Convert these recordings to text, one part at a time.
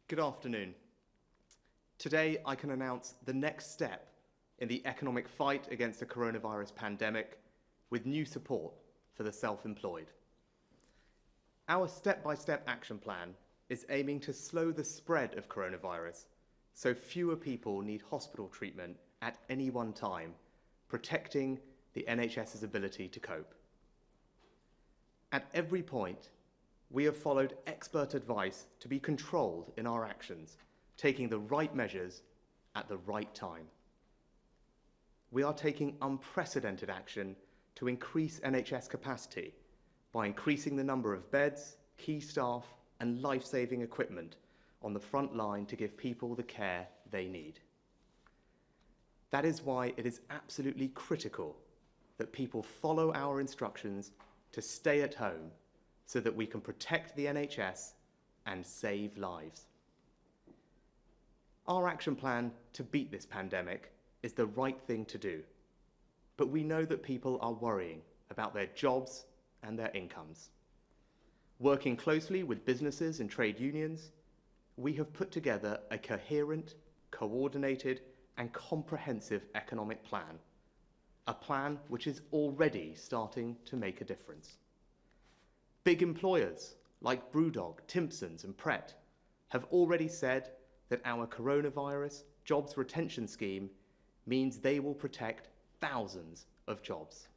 Good afternoon. Today, I can announce the next step in the economic fight against the coronavirus pandemic with new support for the self-employed. Our step-by-step action plan is aiming to slow the spread of coronavirus so fewer people need hospital treatment at any one time, protecting the NHS's ability to cope. At every point, we have followed expert advice to be controlled in our actions, taking the right measures at the right time. We are taking unprecedented action to increase NHS capacity by increasing the number of beds, key staff, and life-saving equipment on the front line to give people the care they need. That is why it is absolutely critical that people follow our instructions to stay at home so that we can protect the NHS and save lives. Our action plan to beat this pandemic is the right thing to do, but we know that people are worrying about their jobs and their incomes. Working closely with businesses and trade unions, we have put together a coherent, coordinated, and comprehensive economic plan, a plan which is already starting to make a difference. Big employers like Brewdog, Timpsons and Pret have already said that our coronavirus jobs retention scheme means they will protect thousands of jobs.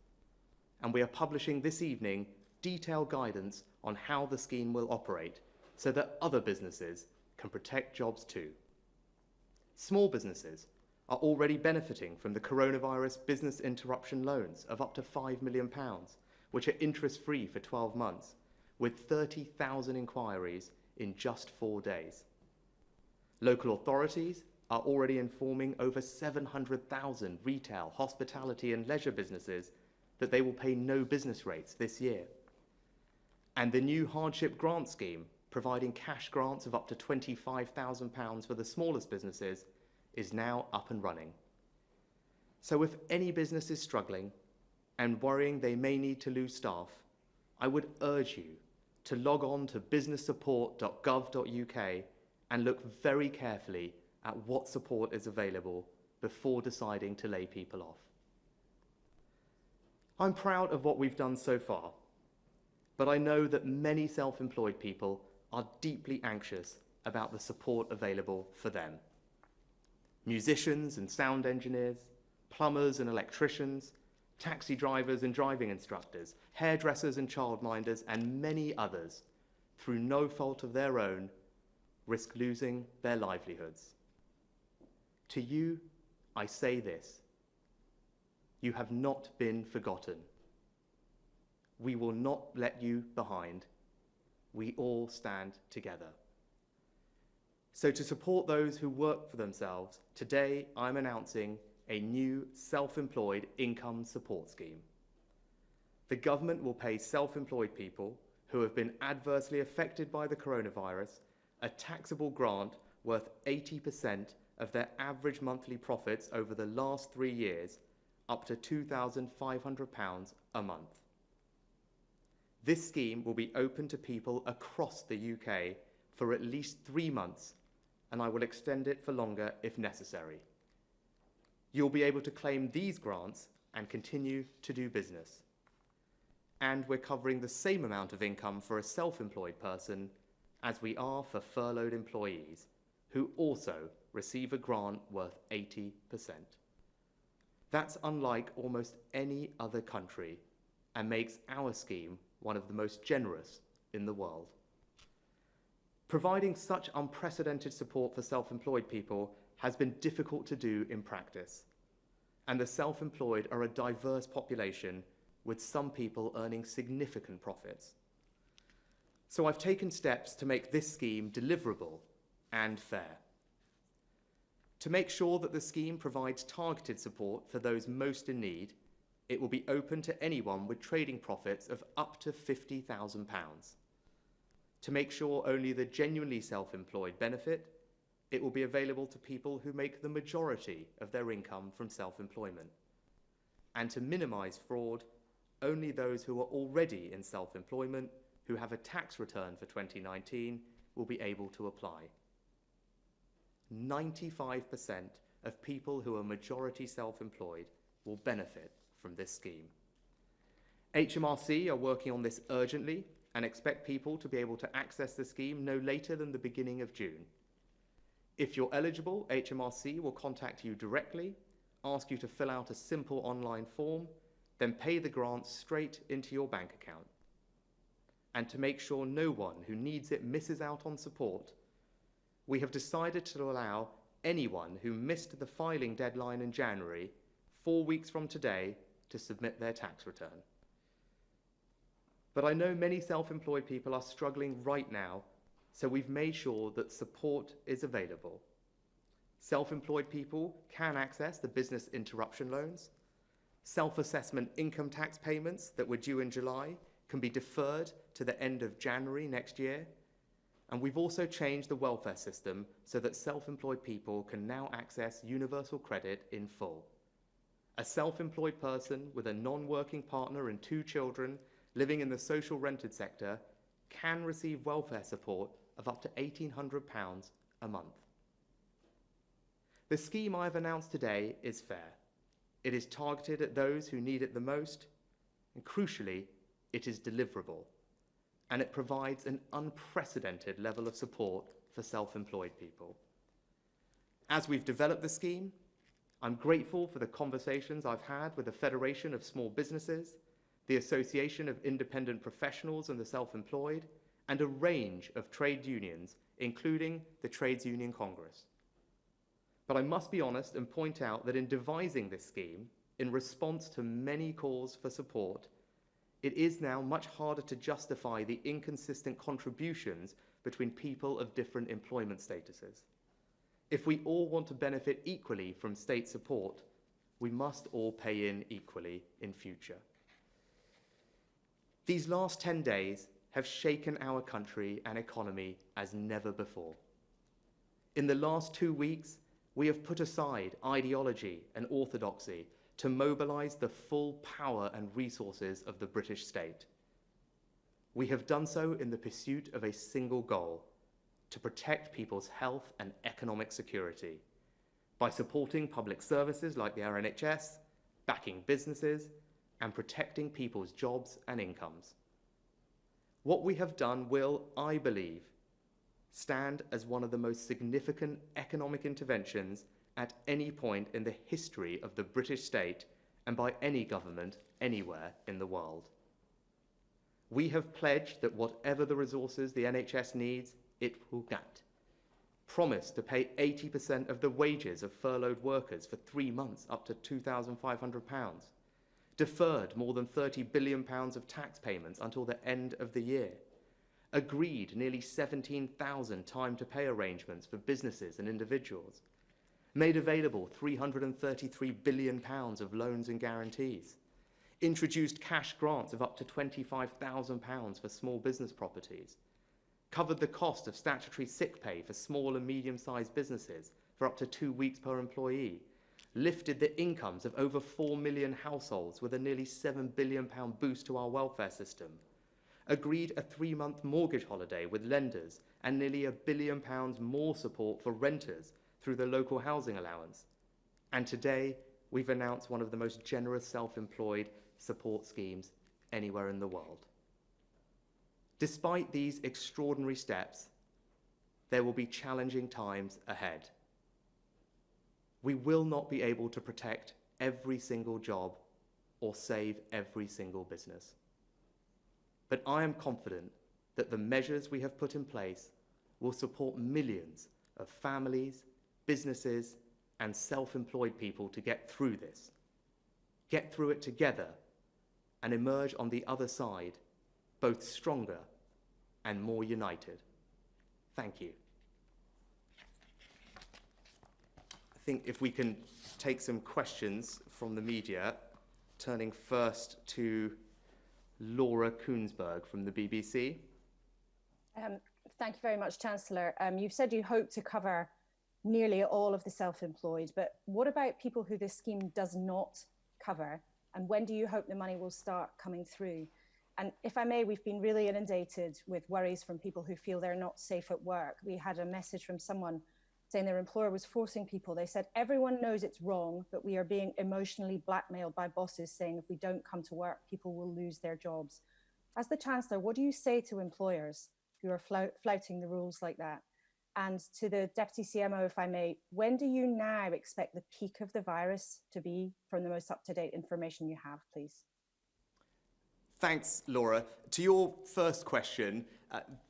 And we are publishing this evening detailed guidance on how the scheme will operate so that other businesses can protect jobs too. Small businesses are already benefiting from the coronavirus business interruption loans of up to £5 million, which are interest-free for 12 months, with 30,000 inquiries in just 4 days. Local authorities are already informing over 700,000 retail, hospitality and leisure businesses that they will pay no business rates this year. And the new hardship grant scheme, providing cash grants of up to £25,000 for the smallest businesses, is now up and running. So if any business is struggling and worrying they may need to lose staff, I would urge you to log on to businesssupport.gov.uk and look very carefully at what support is available before deciding to lay people off. I'm proud of what we've done so far, but I know that many self-employed people are deeply anxious about the support available for them. Musicians and sound engineers, plumbers and electricians, taxi drivers and driving instructors, hairdressers and childminders, and many others, through no fault of their own, risk losing their livelihoods. To you, I say this: you have not been forgotten. We will not let you behind. We all stand together. So to support those who work for themselves, today I'm announcing a new self-employed income support scheme. The government will pay self-employed people who have been adversely affected by the coronavirus a taxable grant worth 80% of their average monthly profits over the last 3 years, up to £2,500 a month. This scheme will be open to people across the UK for at least 3 months, and I will extend it for longer if necessary. You'll be able to claim these grants and continue to do business. And we're covering the same amount of income for a self-employed person as we are for furloughed employees, who also receive a grant worth 80%. That's unlike almost any other country and makes our scheme one of the most generous in the world. Providing such unprecedented support for self-employed people has been difficult to do in practice, and the self-employed are a diverse population, with some people earning significant profits. So I've taken steps to make this scheme deliverable and fair. To make sure that the scheme provides targeted support for those most in need, it will be open to anyone with trading profits of up to £50,000. To make sure only the genuinely self-employed benefit, it will be available to people who make the majority of their income from self-employment. And to minimise fraud, only those who are already in self-employment, who have a tax return for 2019, will be able to apply. 95% of people who are majority self-employed will benefit from this scheme. HMRC are working on this urgently and expect people to be able to access the scheme no later than the beginning of June. If you're eligible, HMRC will contact you directly, ask you to fill out a simple online form, then pay the grant straight into your bank account. And to make sure no one who needs it misses out on support, we have decided to allow anyone who missed the filing deadline in January, 4 weeks from today, to submit their tax return. But I know many self-employed people are struggling right now, so we've made sure that support is available. Self-employed people can access the business interruption loans. Self-assessment income tax payments that were due in July can be deferred to the end of January next year. And we've also changed the welfare system so that self-employed people can now access universal credit in full. A self-employed person with a non-working partner and 2 children living in the social rented sector can receive welfare support of up to £1,800 a month. The scheme I've announced today is fair. It is targeted at those who need it the most, and crucially, it is deliverable, and it provides an unprecedented level of support for self-employed people. As we've developed the scheme, I'm grateful for the conversations I've had with the Federation of Small Businesses, the Association of Independent Professionals and the Self-Employed, and a range of trade unions, including the Trades Union Congress. But I must be honest and point out that in devising this scheme, in response to many calls for support, it is now much harder to justify the inconsistent contributions between people of different employment statuses. If we all want to benefit equally from state support, we must all pay in equally in future. These last 10 days have shaken our country and economy as never before. In the last 2 weeks, we have put aside ideology and orthodoxy to mobilise the full power and resources of the British state. We have done so in the pursuit of a single goal: to protect people's health and economic security by supporting public services like the NHS, backing businesses, and protecting people's jobs and incomes. What we have done will, I believe, stand as one of the most significant economic interventions at any point in the history of the British state and by any government anywhere in the world. We have pledged that whatever the resources the NHS needs, it will get. Promised to pay 80% of the wages of furloughed workers for 3 months up to £2,500. Deferred more than £30 billion of tax payments until the end of the year. Agreed nearly 17,000 time-to-pay arrangements for businesses and individuals. Made available £333 billion of loans and guarantees. Introduced cash grants of up to £25,000 for small business properties. Covered the cost of statutory sick pay for small and medium-sized businesses for up to 2 weeks per employee. Lifted the incomes of over 4 million households with a nearly £7 billion boost to our welfare system. Agreed a 3-month mortgage holiday with lenders and nearly £1 billion more support for renters through the local housing allowance. And today, we've announced one of the most generous self-employed support schemes anywhere in the world. Despite these extraordinary steps, there will be challenging times ahead. We will not be able to protect every single job or save every single business. But I am confident that the measures we have put in place will support millions of families, businesses, and self-employed people to get through this, get through it together, and emerge on the other side both stronger and more united. Thank you. I think if we can take some questions from the media, turning first to Laura Koonsberg from the BBC. Thank you very much, Chancellor. You've said you hope to cover nearly all of the self-employed, but what about people who this scheme does not cover? And when do you hope the money will start coming through? And if I may, we've been really inundated with worries from people who feel they're not safe at work. We had a message from someone saying their employer was forcing people. They said, everyone knows it's wrong, but we are being emotionally blackmailed by bosses saying if we don't come to work, people will lose their jobs. As the Chancellor, what do you say to employers who are flouting the rules like that? And to the Deputy CMO, if I may, when do you now expect the peak of the virus to be from the most up-to-date information you have, please? Thanks, Laura. To your first question,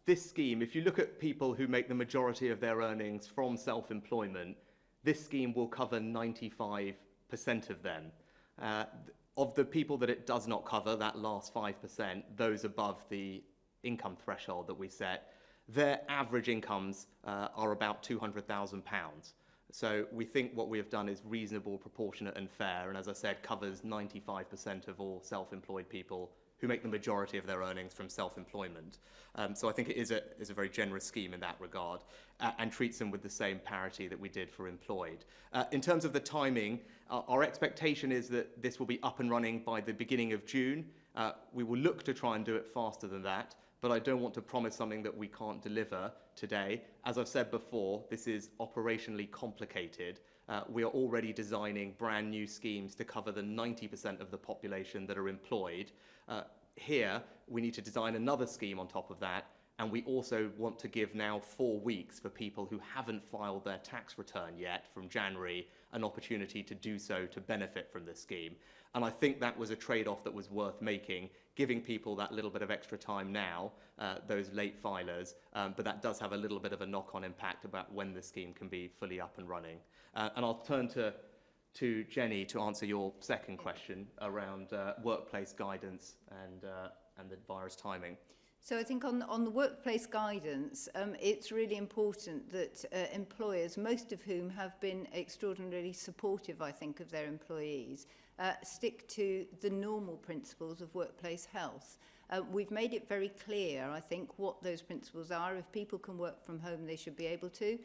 this scheme, if you look at people who make the majority of their earnings from self-employment, this scheme will cover 95% of them. Of the people that it does not cover, that last 5%, those above the income threshold that we set, their average incomes are about £200,000. So we think what we have done is reasonable, proportionate and fair, and as I said, covers 95% of all self-employed people who make the majority of their earnings from self-employment. So I think it is a very generous scheme in that regard, and treats them with the same parity that we did for employed. In terms of the timing, our expectation is that this will be up and running by the beginning of June. We will look to try and do it faster than that, but I don't want to promise something that we can't deliver today. As I've said before, this is operationally complicated. We are already designing brand new schemes to cover the 90% of the population that are employed. Here, we need to design another scheme on top of that, and we also want to give now 4 weeks for people who haven't filed their tax return yet from January an opportunity to do so to benefit from this scheme. And I think that was a trade-off that was worth making, giving people that little bit of extra time now, those late filers, but that does have a little bit of a knock-on impact about when the scheme can be fully up and running. And I'll turn to Jenny to answer your second question around workplace guidance and the virus timing. So I think on the workplace guidance, it's really important that employers, most of whom have been extraordinarily supportive, I think, of their employees, stick to the normal principles of workplace health. We've made it very clear, I think, what those principles are. If people can work from home, they should be able to.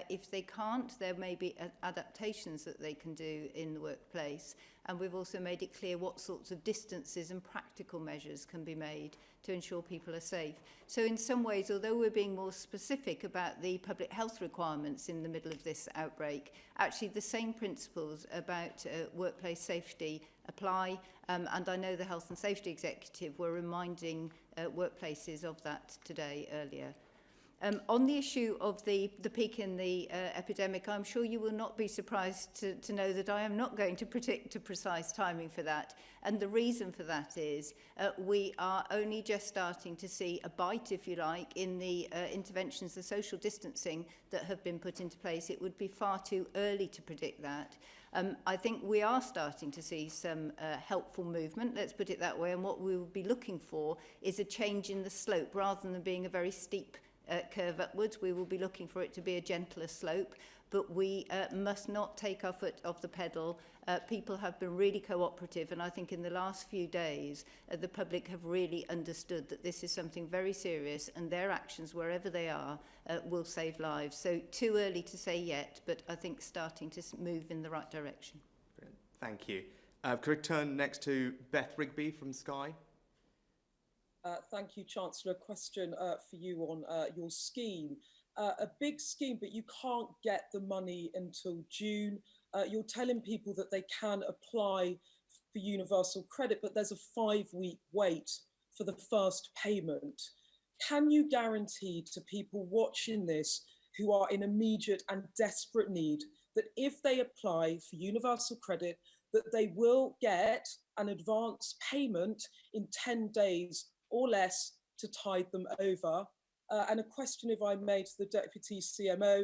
If they can't, there may be adaptations that they can do in the workplace. And we've also made it clear what sorts of distances and practical measures can be made to ensure people are safe. So in some ways, although we're being more specific about the public health requirements in the middle of this outbreak, actually the same principles about workplace safety apply. And I know the Health and Safety Executive were reminding workplaces of that today earlier. On the issue of the peak in the epidemic, I'm sure you will not be surprised to know that I am not going to predict a precise timing for that. And the reason for that is we are only just starting to see a bite, if you like, in the interventions, the social distancing that have been put into place. It would be far too early to predict that. I think we are starting to see some helpful movement, let's put it that way, and what we will be looking for is a change in the slope rather than being a very steep curve upwards. We will be looking for it to be a gentler slope, but we must not take our foot off the pedal. People have been really cooperative, and I think in the last few days the public have really understood that this is something very serious, and their actions, wherever they are, will save lives. So too early to say yet, but I think starting to move in the right direction. Brilliant. Thank you. Could I turn next to Beth Rigby from Sky? Thank you, Chancellor. A question for you on your scheme. A big scheme, but you can't get the money until June. You're telling people that they can apply for universal credit, but there's a 5-week wait for the first payment. Can you guarantee to people watching this who are in immediate and desperate need that if they apply for universal credit, that they will get an advance payment in 10 days or less to tide them over? And a question, if I may, to the Deputy CMO,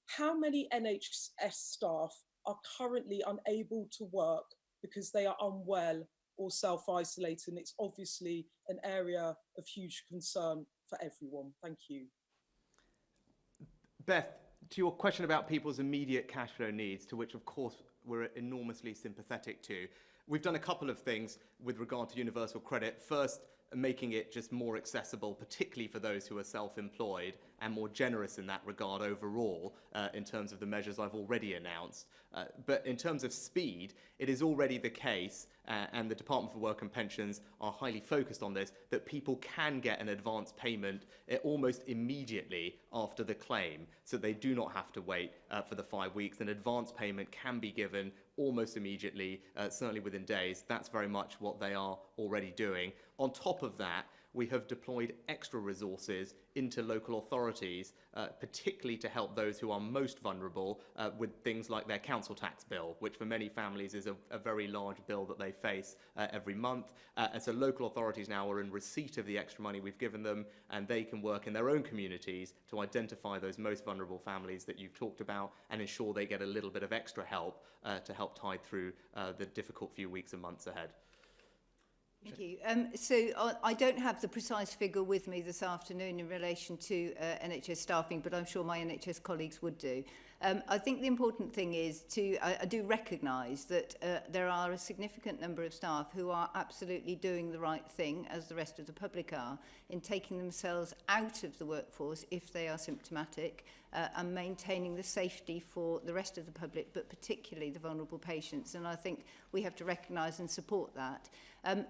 how many NHS staff are currently unable to work because they are unwell or self-isolating? It's obviously an area of huge concern for everyone. Thank you. Beth, to your question about people's immediate cash flow needs, to which of course we're enormously sympathetic to, we've done a couple of things with regard to universal credit. First, making it just more accessible, particularly for those who are self-employed, and more generous in that regard overall in terms of the measures I've already announced. But in terms of speed, it is already the case, and the Department for Work and Pensions are highly focused on this, that people can get an advance payment almost immediately after the claim, so they do not have to wait for the 5 weeks. An advance payment can be given almost immediately, certainly within days. That's very much what they are already doing. On top of that, we have deployed extra resources into local authorities, particularly to help those who are most vulnerable with things like their council tax bill, which for many families is a very large bill that they face every month. And so local authorities now are in receipt of the extra money we've given them, and they can work in their own communities to identify those most vulnerable families that you've talked about and ensure they get a little bit of extra help to help tide through the difficult few weeks and months ahead. Thank you. So I don't have the precise figure with me this afternoon in relation to NHS staffing, but I'm sure my NHS colleagues would do. I think the important thing is I do recognise that there are a significant number of staff who are absolutely doing the right thing, as the rest of the public are, in taking themselves out of the workforce if they are symptomatic, and maintaining the safety for the rest of the public, but particularly the vulnerable patients. And I think we have to recognise and support that.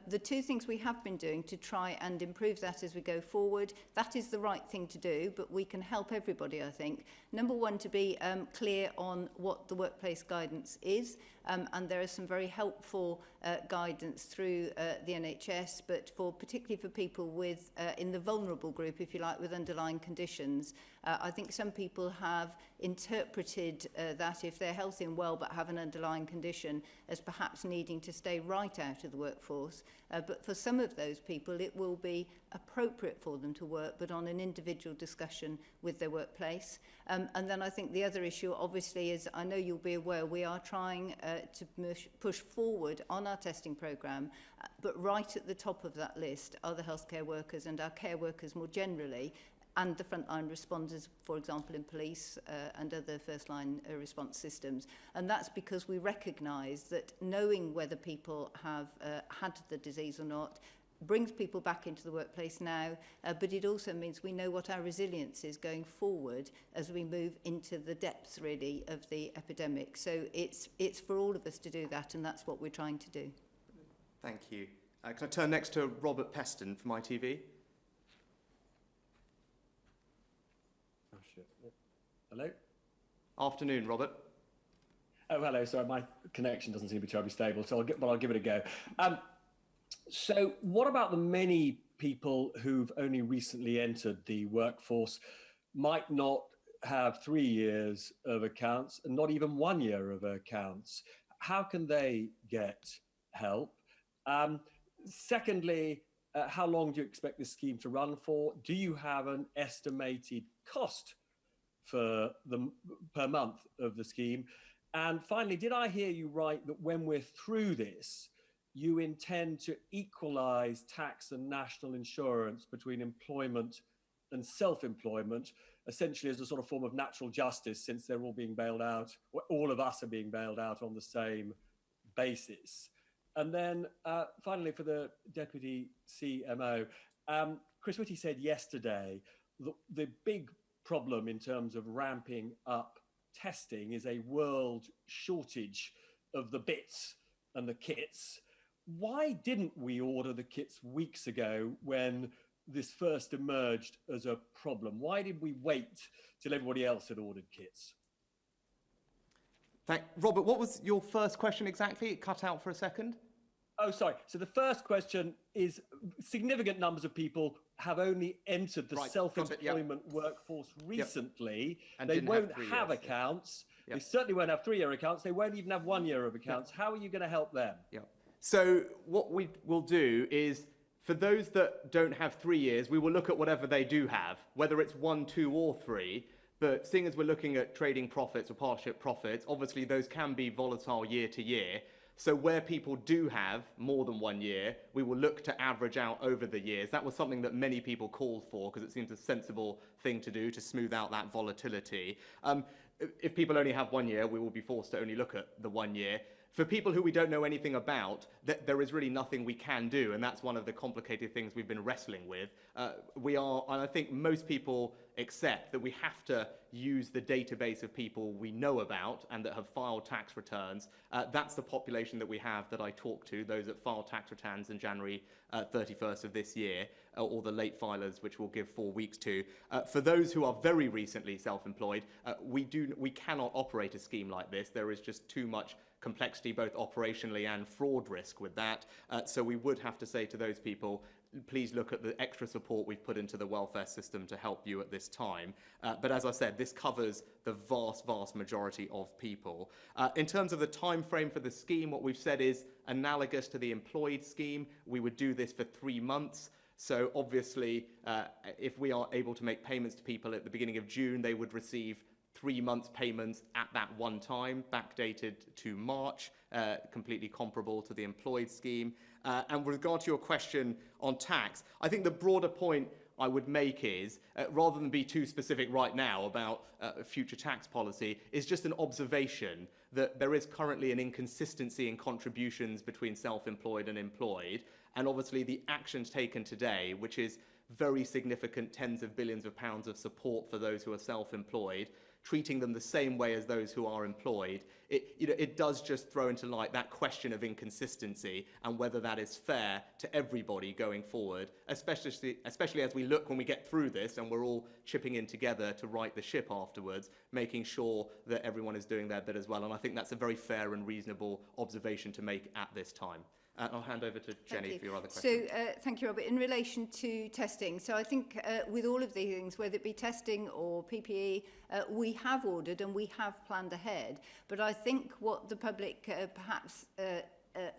The two things we have been doing to try and improve that as we go forward, that is the right thing to do, but we can help everybody, I think. Number one, to be clear on what the workplace guidance is, and there is some very helpful guidance through the NHS, but particularly for people with in the vulnerable group, if you like, with underlying conditions. I think some people have interpreted that if they're healthy and well but have an underlying condition as perhaps needing to stay right out of the workforce. But for some of those people, it will be appropriate for them to work, but on an individual discussion with their workplace. And then I think the other issue, obviously, is I know you'll be aware we are trying to push forward on our testing programme, but right at the top of that list are the healthcare workers and our care workers more generally, and the frontline responders, for example, in police and other first-line response systems. And that's because we recognise that knowing whether people have had the disease or not brings people back into the workplace now, but it also means we know what our resilience is going forward as we move into the depths, really, of the epidemic. So it's for all of us to do that, and that's what we're trying to do. Thank you. Can I turn next to Robert Peston from ITV? Oh, shit. Hello? Afternoon, Robert. Oh, hello. Sorry, my connection doesn't seem to be terribly stable, so I'll give it a go. So what about the many people who've only recently entered the workforce, might not have 3 years of accounts and not even 1 year of accounts? How can they get help? Secondly, how long do you expect this scheme to run for? Do you have an estimated cost per month of the scheme? And finally, did I hear you right that when we're through this, you intend to equalise tax and national insurance between employment and self-employment, essentially as a sort of form of natural justice, since they're all being bailed out, or all of us are being bailed out on the same basis? And then finally, for the Deputy CMO, Chris Whitty said yesterday that the big problem in terms of ramping up testing is a world shortage of the bits and the kits. Why didn't we order the kits weeks ago when this first emerged as a problem? Why did we wait till everybody else had ordered kits? Robert, what was your first question exactly? It cut out for a second. Oh, sorry. So the first question is significant numbers of people have only entered the self-employment workforce recently. Yep. They won't have accounts. Yep. They certainly won't have 3-year accounts. They won't even have 1 year of accounts. Yep. How are you going to help them? Yep. So what we will do is, for those that don't have 3 years, we will look at whatever they do have, whether it's 1, 2 or 3. But seeing as we're looking at trading profits or partnership profits, obviously those can be volatile year to year. So where people do have more than 1 year, we will look to average out over the years. That was something that many people called for because it seems a sensible thing to do to smooth out that volatility. if people only have 1 year, we will be forced to only look at the 1 year. For people who we don't know anything about, there is really nothing we can do, and that's one of the complicated things we've been wrestling with. And I think most people accept that we have to use the database of people we know about and that have filed tax returns. That's the population that we have that I talked to, those that filed tax returns in January 31st of this year, or the late filers, which we'll give 4 weeks to. For those who are very recently self-employed, we cannot operate a scheme like this. There is just too much complexity, both operationally and fraud risk with that. So we would have to say to those people, please look at the extra support we've put into the welfare system to help you at this time. But as I said, this covers the vast majority of people. In terms of the time frame for the scheme, what we've said is analogous to the employed scheme. We would do this for 3 months. So obviously, if we are able to make payments to people at the beginning of June, they would receive 3 months payments at that one time, backdated to March, completely comparable to the employed scheme. And with regard to your question on tax, I think the broader point I would make is, rather than be too specific right now about future tax policy, is just an observation that there is currently an inconsistency in contributions between self-employed and employed. And obviously the actions taken today, which is very significant tens of billions of pounds of support for those who are self-employed, treating them the same way as those who are employed, it does just throw into light that question of inconsistency and whether that is fair to everybody going forward, especially as we look when we get through this and we're all chipping in together to right the ship afterwards, making sure that everyone is doing their bit as well. And I think that's a very fair and reasonable observation to make at this time. I'll hand over to Jenny for your other question. So, thank you, Robert. In relation to testing, so I think with all of these things, whether it be testing or PPE, we have ordered and we have planned ahead. But I think what the public perhaps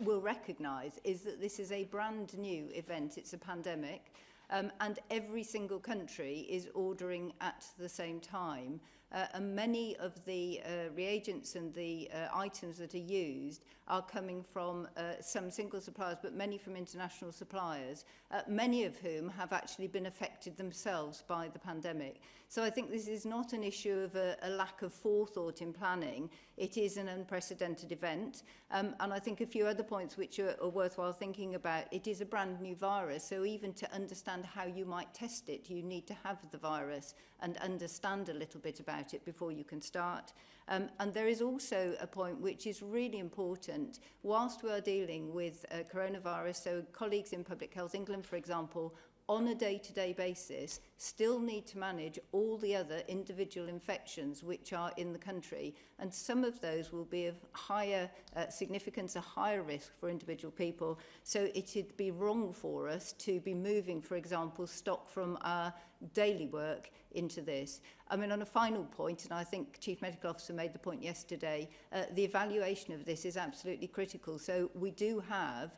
will recognise is that this is a brand new event. It's a pandemic. And every single country is ordering at the same time. And many of the reagents and the items that are used are coming from some single suppliers, but many from international suppliers, many of whom have actually been affected themselves by the pandemic. So I think this is not an issue of a lack of forethought in planning. It is an unprecedented event. And I think a few other points which are worthwhile thinking about. It is a brand new virus, so even to understand how you might test it, you need to have the virus and understand a little bit about it before you can start. And there is also a point which is really important. Whilst we are dealing with coronavirus, so colleagues in Public Health England, for example, on a day-to-day basis, still need to manage all the other individual infections which are in the country. And some of those will be of higher significance, a higher risk for individual people. So it would be wrong for us to be moving, for example, stock from our daily work into this. I mean, on a final point, and I think Chief Medical Officer made the point yesterday, the evaluation of this is absolutely critical. So we do have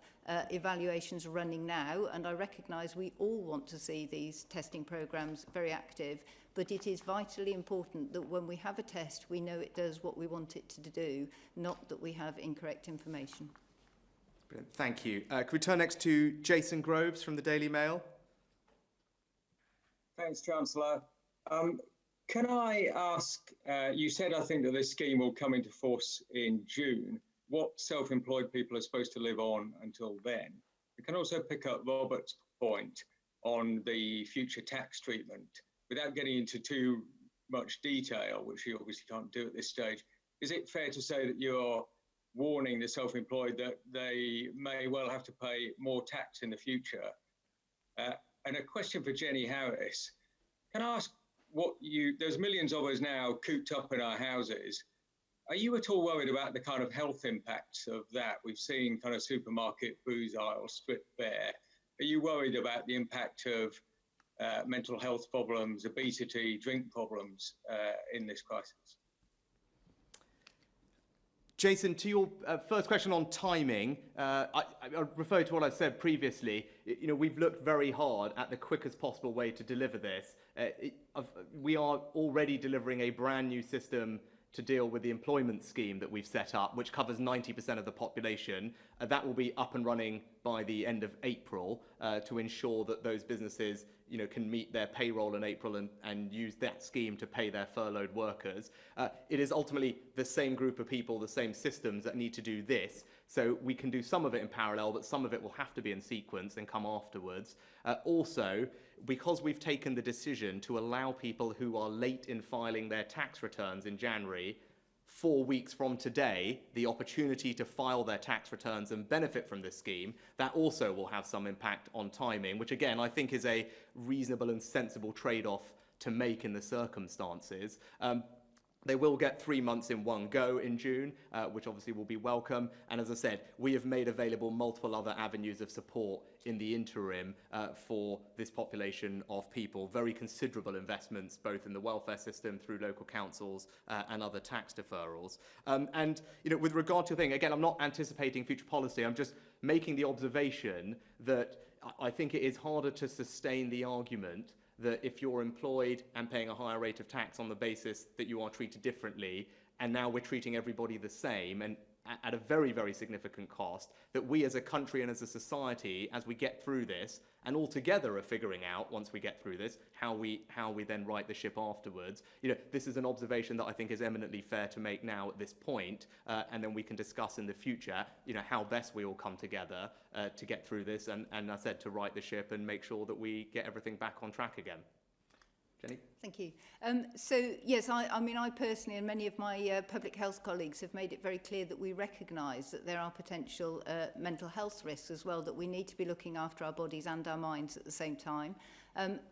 evaluations running now, and I recognise we all want to see these testing programmes very active, but it is vitally important that when we have a test, we know it does what we want it to do, not that we have incorrect information. Brilliant. Thank you. Can we turn next to Jason Groves from the Daily Mail? Thanks, Chancellor. Can I ask, you said, I think, that this scheme will come into force in June. What self-employed people are supposed to live on until then? We can also pick up Robert's point on the future tax treatment. Without getting into too much detail, which you obviously can't do at this stage, is it fair to say that you're warning the self-employed that they may well have to pay more tax in the future? And a question for Jenny Harris. Can I ask there's millions of us now cooped up in our houses. Are you at all worried about the kind of health impacts of that? We've seen kind of supermarket booze aisles stripped bare. Are you worried about the impact of mental health problems, obesity, drink problems in this crisis? Jason, to your first question on timing, I refer to what I've said previously. We've looked very hard at the quickest possible way to deliver this. We are already delivering a brand new system to deal with the employment scheme that we've set up, which covers 90% of the population. That will be up and running by the end of April to ensure that those businesses can meet their payroll in April and use that scheme to pay their furloughed workers. It is ultimately the same group of people, the same systems that need to do this. So we can do some of it in parallel, but some of it will have to be in sequence and come afterwards. Also, because we've taken the decision to allow people who are late in filing their tax returns in January, 4 weeks from today, the opportunity to file their tax returns and benefit from this scheme, that also will have some impact on timing, which again, I think is a reasonable and sensible trade-off to make in the circumstances. They will get 3 months in one go in June, which obviously will be welcome. And as I said, we have made available multiple other avenues of support in the interim for this population of people. Very considerable investments, both in the welfare system, through local councils and other tax deferrals. With regard to the thing, again, I'm not anticipating future policy. I'm just making the observation that I think it is harder to sustain the argument that if you're employed and paying a higher rate of tax on the basis that you are treated differently, and now we're treating everybody the same and at a very, very significant cost, that we as a country and as a society, as we get through this, and all together are figuring out, once we get through this, how we then right the ship afterwards. This is an observation that I think is eminently fair to make now at this point, and then we can discuss in the future, how best we all come together to get through this, and I said, to right the ship and make sure that we get everything back on track again. Jenny? Thank you. So, yes, I personally and many of my public health colleagues have made it very clear that we recognise that there are potential mental health risks as well, that we need to be looking after our bodies and our minds at the same time.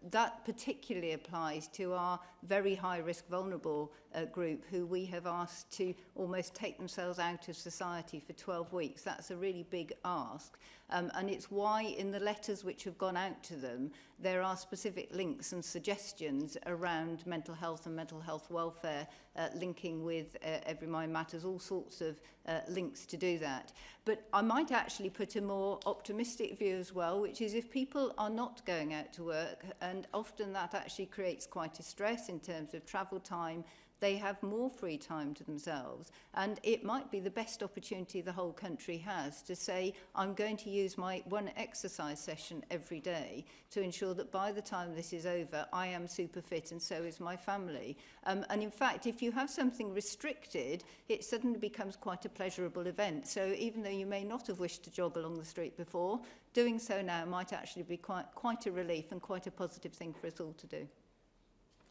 That particularly applies to our very high-risk vulnerable group who we have asked to almost take themselves out of society for 12 weeks. That's a really big ask. And it's why in the letters which have gone out to them, there are specific links and suggestions around mental health and mental health welfare, linking with Every Mind Matters, all sorts of links to do that. But I might actually put a more optimistic view as well, which is if people are not going out to work, and often that actually creates quite a stress in terms of travel time, they have more free time to themselves, and it might be the best opportunity the whole country has to say, I'm going to use my one exercise session every day to ensure that by the time this is over, I am super fit and so is my family. And in fact, if you have something restricted, it suddenly becomes quite a pleasurable event. So even though you may not have wished to jog along the street before, doing so now might actually be quite a relief and quite a positive thing for us all to do.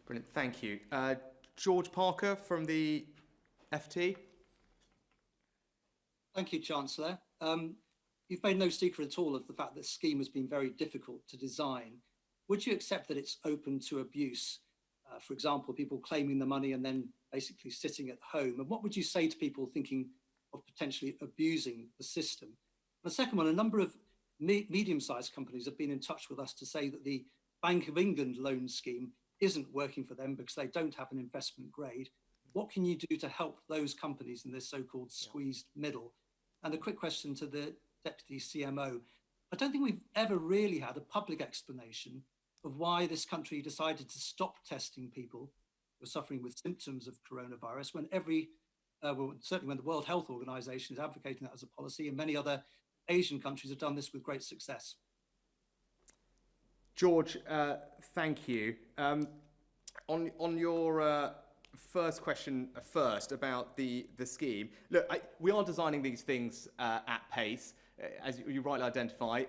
Brilliant, thank you. George Parker from the FT. Thank you, Chancellor. You've made no secret at all of the fact that the scheme has been very difficult to design. Would you accept that it's open to abuse? For example, people claiming the money and then basically sitting at home. And what would you say to people thinking of potentially abusing the system? And the second one, a number of medium-sized companies have been in touch with us to say that the Bank of England loan scheme isn't working for them because they don't have an investment grade. What can you do to help those companies in this so-called squeezed middle? And a quick question to the Deputy CMO. I don't think we've ever really had a public explanation of why this country decided to stop testing people who are suffering with symptoms of coronavirus when certainly when the World Health Organization is advocating that as a policy, and many other Asian countries have done this with great success. George, thank you. On your first question first about the scheme, look, we are designing these things at pace, as you rightly identify.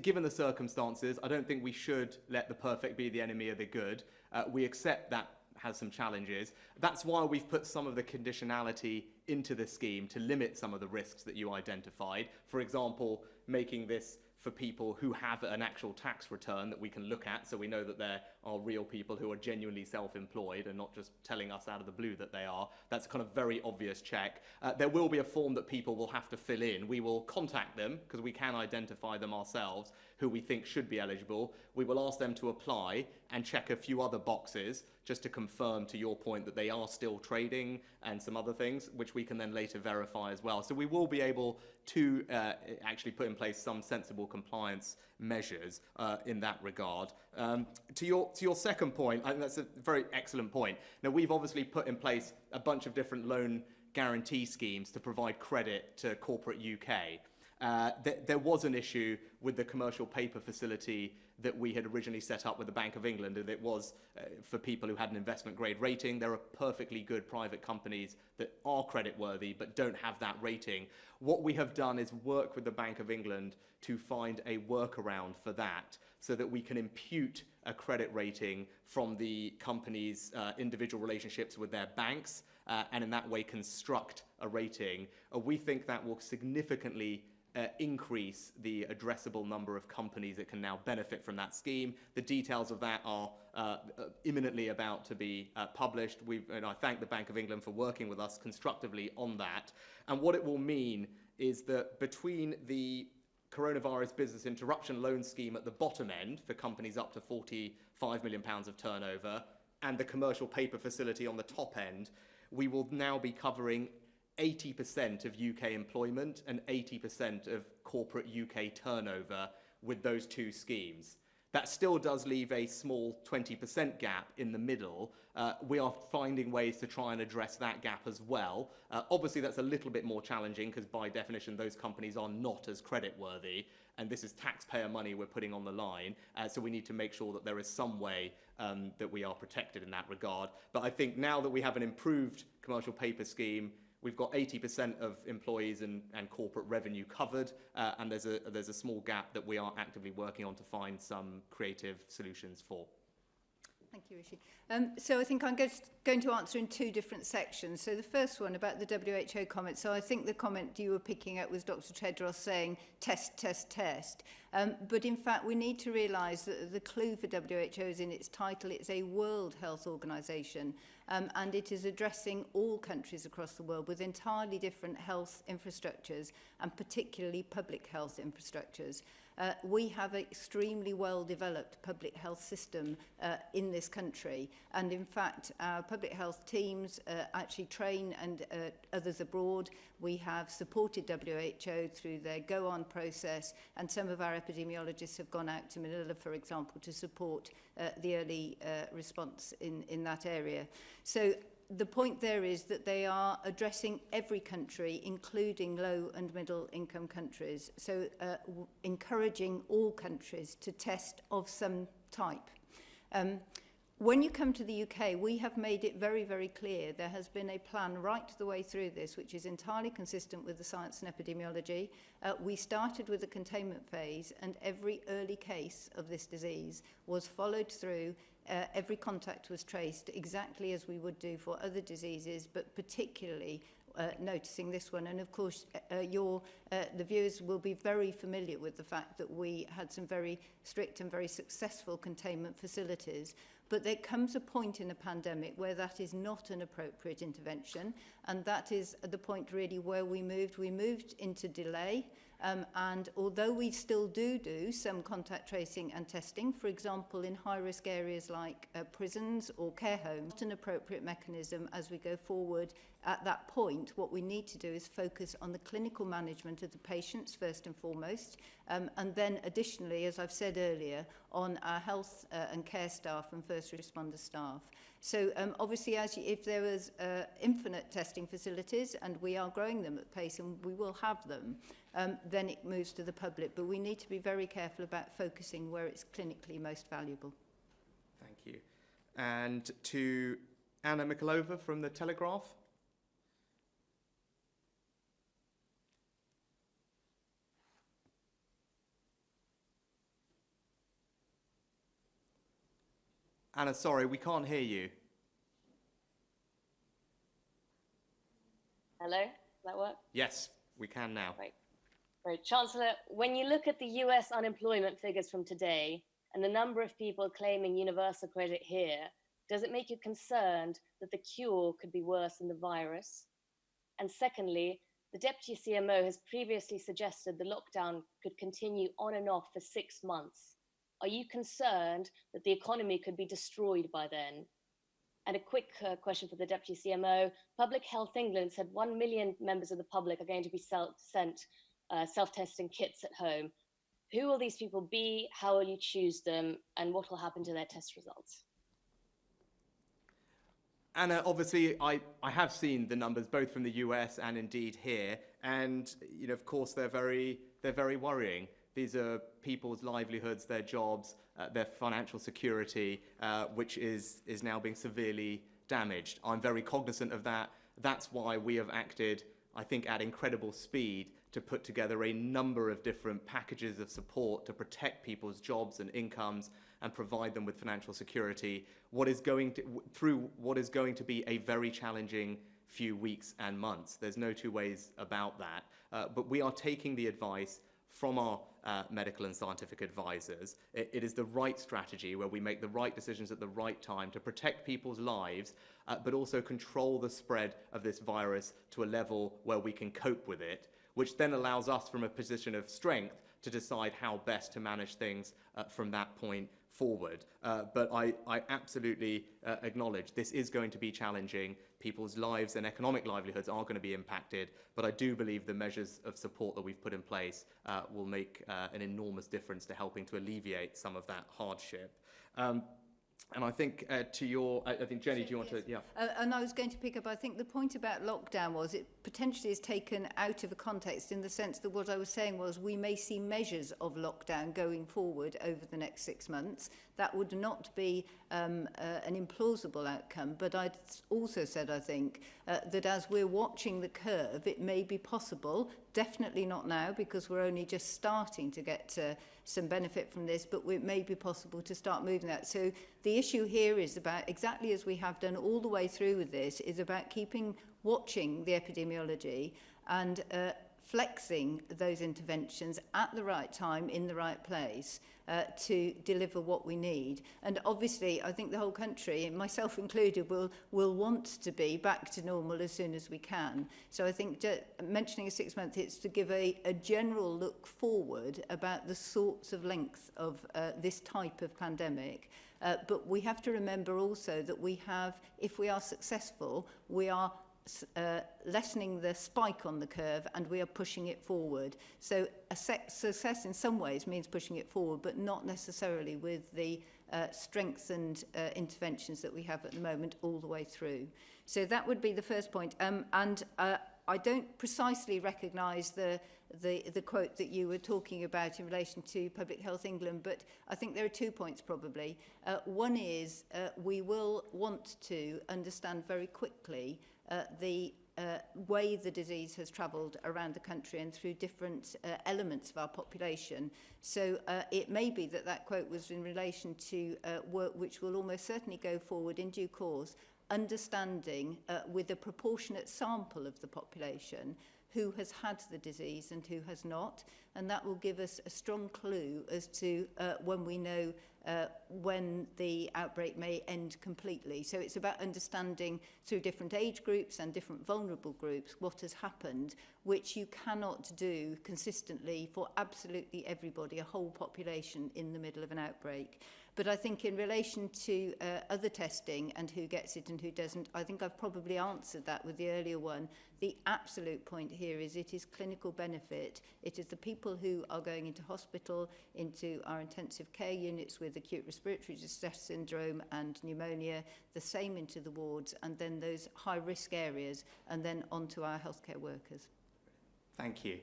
Given the circumstances, I don't think we should let the perfect be the enemy of the good. We accept that has some challenges. That's why we've put some of the conditionality into the scheme to limit some of the risks that you identified. For example, making this for people who have an actual tax return that we can look at, so we know that there are real people who are genuinely self-employed and not just telling us out of the blue that they are. That's kind of very obvious check. There will be a form that people will have to fill in. We will contact them, because we can identify them ourselves, who we think should be eligible. We will ask them to apply, and check a few other boxes just to confirm, to your point, that they are still trading and some other things, which we can then later verify as well. So we will be able to actually put in place some sensible compliance measures in that regard. To your second point, I think that's a very excellent point. Now, we've obviously put in place a bunch of different loan guarantee schemes to provide credit to corporate UK. There was an issue with the commercial paper facility that we had originally set up with the Bank of England, and it was for people who had an investment grade rating. There are perfectly good private companies that are creditworthy but don't have that rating. What we have done is work with the Bank of England to find a workaround for that, so that we can impute a credit rating from the company's individual relationships with their banks, and in that way construct a rating. We think that will significantly increase the addressable number of companies that can now benefit from that scheme. The details of that are imminently about to be published. And I thank the Bank of England for working with us constructively on that. And what it will mean is that between the coronavirus business interruption loan scheme at the bottom end for companies up to £45 million of turnover and the commercial paper facility on the top end, we will now be covering 80% of UK employment and 80% of corporate UK turnover with those two schemes. That still does leave a small 20% gap in the middle. We are finding ways to try and address that gap as well. Obviously, that's a little bit more challenging because by definition, those companies are not as creditworthy. And this is taxpayer money we're putting on the line. So we need to make sure that there is some way that we are protected in that regard. But I think now that we have an improved commercial paper scheme, we've got 80% of employees and corporate revenue covered, and there's a small gap that we are actively working on to find some creative solutions for. Thank you, Rishi. So I think I'm going to answer in two different sections. So the first one about the WHO comment. So I think the comment you were picking up was Dr. Tedros saying test, test, test. But in fact, we need to realise that the clue for WHO is in its title. It's a World Health Organization, and it is addressing all countries across the world with entirely different health infrastructures, and particularly public health infrastructures. We have an extremely well-developed public health system in this country. And in fact, our public health teams actually train and others abroad. We have supported WHO through their go-on process, and some of our epidemiologists have gone out to Manila, for example, to support the early response in that area. So the point there is that they are addressing every country, including low and middle income countries. So encouraging all countries to test of some type. When you come to the UK, we have made it very, very clear there has been a plan right the way through this, which is entirely consistent with the science and epidemiology. We started with the containment phase, and every early case of this disease was followed through. Every contact was traced exactly as we would do for other diseases, but particularly noticing this one. And of course, the viewers will be very familiar with the fact that we had some very strict and very successful containment facilities. But there comes a point in a pandemic where that is not an appropriate intervention. And that is the point really where we moved into delay. And although we still do some contact tracing and testing, for example, in high-risk areas like prisons or care homes, not an appropriate mechanism as we go forward. At that point, what we need to do is focus on the clinical management of the patients first and foremost, and then additionally, as I've said earlier, on our health and care staff and first responder staff. So obviously, if there was infinite testing facilities, and we are growing them at pace, and we will have them, then it moves to the public. But we need to be very careful about focusing where it's clinically most valuable. Thank you. And to Anna Mikulova from The Telegraph. Anna, sorry, we can't hear you. Hello, does that work? Yes, we can now. Great. Chancellor, when you look at the US unemployment figures from today and the number of people claiming universal credit here, does it make you concerned that the cure could be worse than the virus? And secondly, the Deputy CMO has previously suggested the lockdown could continue on and off for 6 months. Are you concerned that the economy could be destroyed by then? And a quick question for the Deputy CMO. Public Health England said 1 million members of the public are going to be sent self-testing kits at home. Who will these people be? How will you choose them? And what will happen to their test results? Anna, obviously, I have seen the numbers both from the US and indeed here, and of course, they're very worrying. These are people's livelihoods, their jobs, their financial security, which is now being severely damaged. I'm very cognizant of that. That's why we have acted, I think, at incredible speed to put together a number of different packages of support to protect people's jobs and incomes and provide them with financial security. Through what is going to be a very challenging few weeks and months. There's no two ways about that. But we are taking the advice from our medical and scientific advisors. It is the right strategy where we make the right decisions at the right time to protect people's lives, but also control the spread of this virus to a level where we can cope with it, which then allows us from a position of strength to decide how best to manage things from that point forward. But I absolutely acknowledge this is going to be challenging. People's lives and economic livelihoods are going to be impacted, but I do believe the measures of support that we've put in place will make an enormous difference to helping to alleviate some of that hardship. And I think I think Jenny, do you want to, yeah. And I was going to pick up, I think the point about lockdown was it potentially is taken out of a context in the sense that what I was saying was we may see measures of lockdown going forward over the next 6 months. That would not be an implausible outcome, but I'd also said, I think, that as we're watching the curve, it may be possible, definitely not now because we're only just starting to get some benefit from this, but it may be possible to start moving that. So the issue here is about, exactly as we have done all the way through with this, is about watching the epidemiology and flexing those interventions at the right time in the right place to deliver what we need. And obviously, I think the whole country, and myself included, will want to be back to normal as soon as we can. So I think mentioning a 6 month, it's to give a general look forward about the sorts of length of this type of pandemic. But we have to remember also that we have, if we are successful, we are lessening the spike on the curve and we are pushing it forward. So success in some ways means pushing it forward, but not necessarily with the strengthened interventions that we have at the moment all the way through. So that would be the first point. I don't precisely recognise the quote that you were talking about in relation to Public Health England, but I think there are 2 points probably. One is we will want to understand very quickly the way the disease has travelled around the country and through different elements of our population. So it may be that quote was in relation to work which will almost certainly go forward in due course, understanding with a proportionate sample of the population who has had the disease and who has not, and that will give us a strong clue as to when we know when the outbreak may end completely. So it's about understanding through different age groups and different vulnerable groups what has happened, which you cannot do consistently for absolutely everybody, a whole population in the middle of an outbreak. But I think in relation to other testing and who gets it and who doesn't, I think I've probably answered that with the earlier one. The absolute point here is it is clinical benefit. It is the people who are going into hospital, into our intensive care units with acute respiratory distress syndrome and pneumonia, the same into the wards, and then those high-risk areas, and then onto our healthcare workers. Thank you.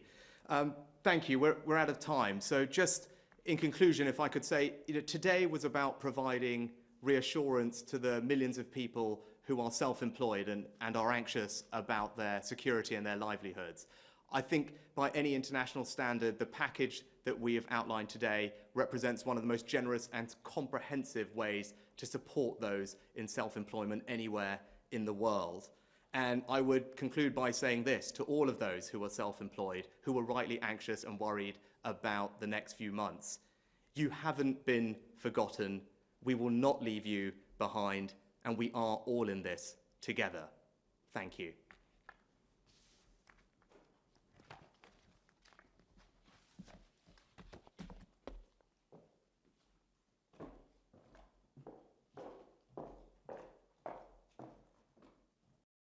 Thank you. We're out of time. So just in conclusion, if I could say, today was about providing reassurance to the millions of people who are self-employed and are anxious about their security and their livelihoods. I think by any international standard, the package that we have outlined today represents one of the most generous and comprehensive ways to support those in self-employment anywhere in the world. And I would conclude by saying this to all of those who are self-employed, who are rightly anxious and worried about the next few months. You haven't been forgotten. We will not leave you behind, and we are all in this together. Thank you.